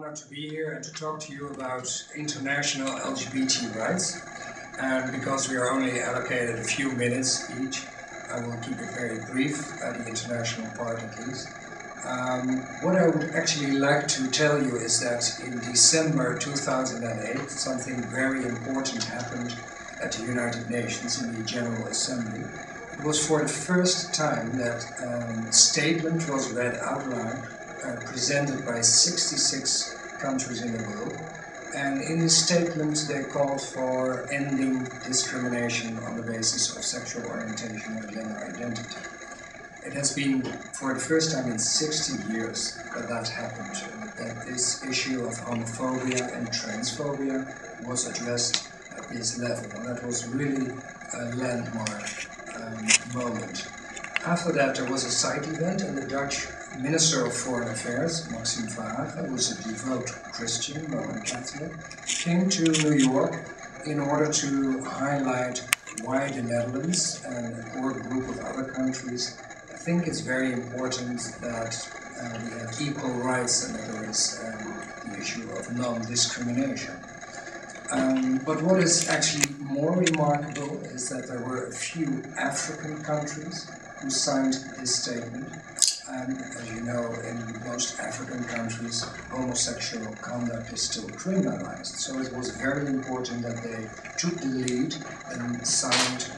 honor to be here and to talk to you about international LGBT rights. And because we are only allocated a few minutes each, I will keep it very brief, the international part at least. What I would actually like to tell you is that in December 2008, something very important happened at the United Nations in the General Assembly. It was for the first time that a statement was read out loud, presented by 66 countries in the world. And in this statement they called for ending discrimination on the basis of sexual orientation or gender identity. It has been for the first time in 60 years that happened, that this issue of homophobia and transphobia was addressed at this level. And that was really a landmark moment. After that there was a side event, and the Dutch Minister of Foreign Affairs, Maxime Verhagen, who was a devout Christian, Roman Catholic, came to New York in order to highlight why the Netherlands and a core group of other countries think it's very important that we have equal rights and that there is the issue of non-discrimination. But what is actually more remarkable is that there were a few African countries who signed this statement. And as you know, in most African countries, homosexual conduct is still criminalized. So it was very important that they took the lead and signed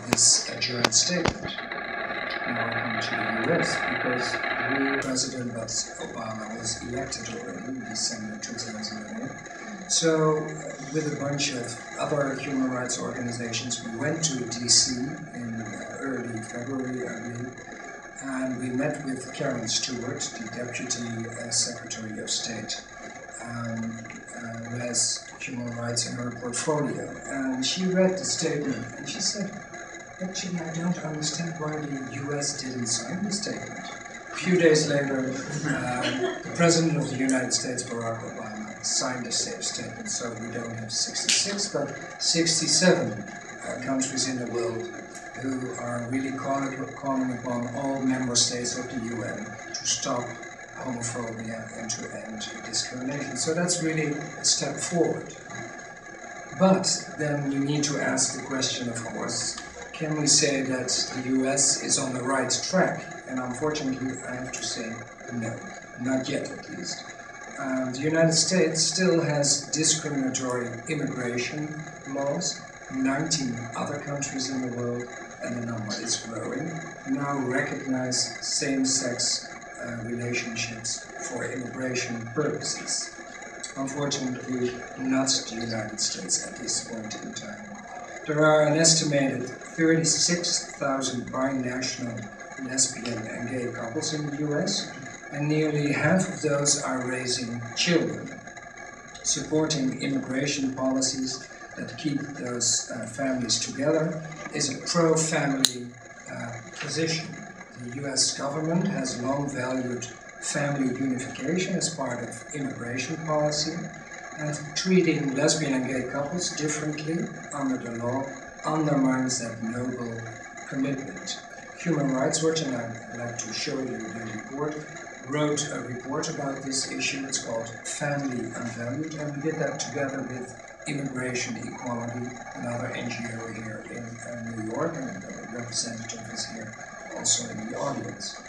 this joint statement. Now I come to the US, because President Obama was elected already in December 2008. So with a bunch of other human rights organizations, we went to DC in early February, I believe. And we met with Karen Stewart, the Deputy Secretary of State, who has human rights in her portfolio. And she read the statement and she said, actually, I don't understand why the US didn't sign the statement. A few days later, the President of the United States, Barack Obama, signed the same statement. So we don't have 66, but 67 countries in the world who are really calling upon all member states of the UN to stop homophobia and to end discrimination. So that's really a step forward. But then you need to ask the question, of course, can we say that the US is on the right track? And unfortunately, I have to say no, not yet at least. The United States still has discriminatory immigration laws. 19 other countries in the world, and the number is growing, now recognize same-sex relationships for immigration purposes. Unfortunately, not the United States at this point in time. There are an estimated 36,000 binational lesbian and gay couples in the US, and nearly half of those are raising children. Supporting immigration policies that keep those families together is a pro-family position. The US government has long valued family unification as part of immigration policy, and treating lesbian and gay couples differently under the law undermines that noble commitment. Human Rights Watch, and I'd like to show you the report, wrote a report about this issue. It's called Family Unvalued, and we did that together with Immigration Equality, another NGO here in New York, and the representative is here also in the audience.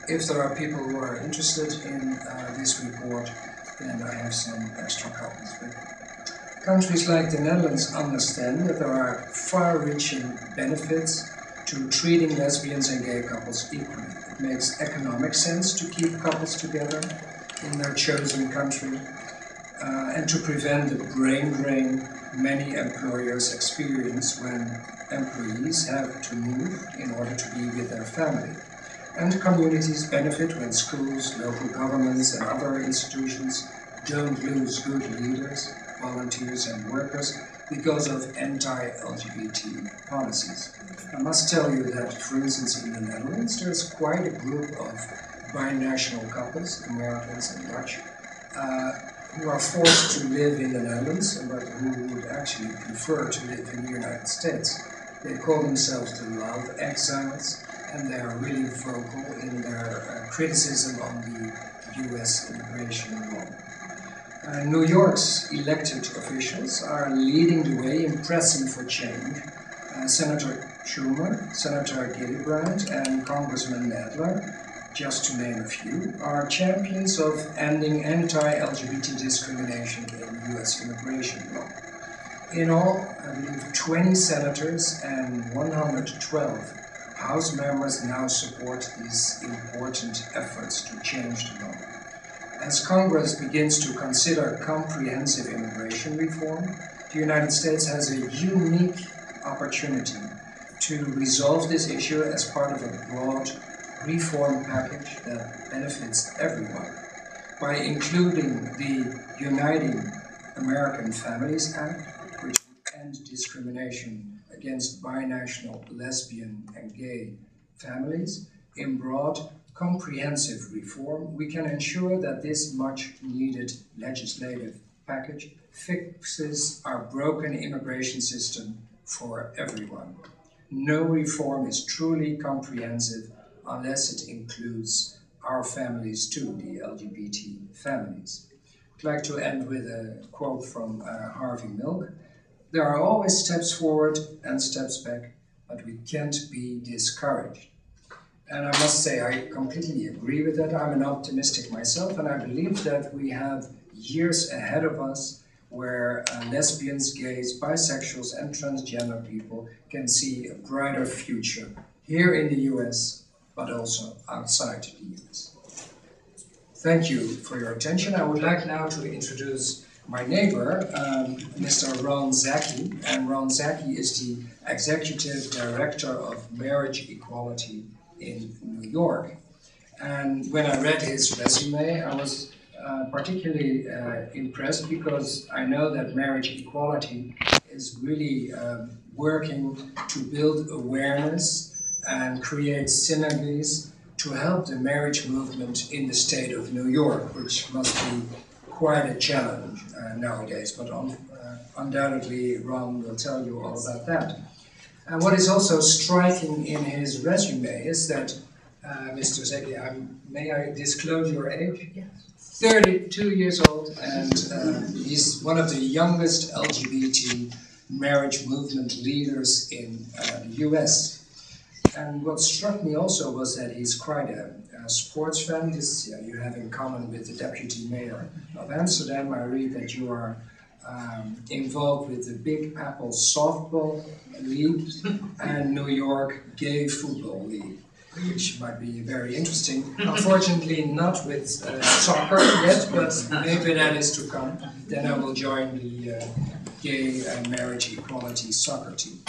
If there are people who are interested in this report, then I have some extra copies. But countries like the Netherlands understand that there are far-reaching benefits to treating lesbians and gay couples equally. It makes economic sense to keep couples together in their chosen country, and to prevent the brain drain many employers experience when employees have to move in order to be with their family. And communities benefit when schools, local governments and other institutions don't lose good leaders, volunteers and workers because of anti-LGBT policies. I must tell you that, for instance, in the Netherlands, there's quite a group of binational couples, Americans and Dutch, who are forced to live in the Netherlands, but who would actually prefer to live in the United States. They call themselves the love exiles, and they are really vocal in their criticism on the US immigration law. New York's elected officials are leading the way in pressing for change. Senator Schumer, Senator Gillibrand, and Congressman Nadler, just to name a few, are champions of ending anti-LGBT discrimination in US immigration law. In all, I believe 20 senators and 112 House members now support these important efforts to change the law. As Congress begins to consider comprehensive immigration reform, the United States has a unique opportunity to resolve this issue as part of a broad reform package that benefits everyone by including the Uniting American Families Act, which would end discrimination against binational, lesbian, and gay families. In broad, comprehensive reform, we can ensure that this much-needed legislative package fixes our broken immigration system for everyone. No reform is truly comprehensive unless it includes our families too, the LGBT families. I'd like to end with a quote from Harvey Milk. There are always steps forward and steps back, but we can't be discouraged. And I must say, I completely agree with that. I'm an optimistic myself, and I believe that we have years ahead of us where lesbians, gays, bisexuals, and transgender people can see a brighter future here in the US, but also outside the US. Thank you for your attention. I would like now to introduce my neighbor, Mr. Ron Zacchi. And Ron Zacchi is the Executive Director of Marriage Equality in New York. And when I read his resume, I was particularly impressed because I know that marriage equality is really working to build awareness and create synergies to help the marriage movement in the state of New York, which must be quite a challenge nowadays, but undoubtedly Ron will tell you all about that. And what is also striking in his resume is that, Mr. Zacchi, may I disclose your age? Yes. 32 years old, and he's one of the youngest LGBT marriage movement leaders in the US. And what struck me also was that he's quite a sports fan. This you have in common with the Deputy Mayor of Amsterdam. I read that you are involved with the Big Apple Softball League and New York Gay Football League, which might be very interesting. Unfortunately, not with soccer yet, but maybe that is to come. Then I will join the Gay Marriage Equality Soccer Team.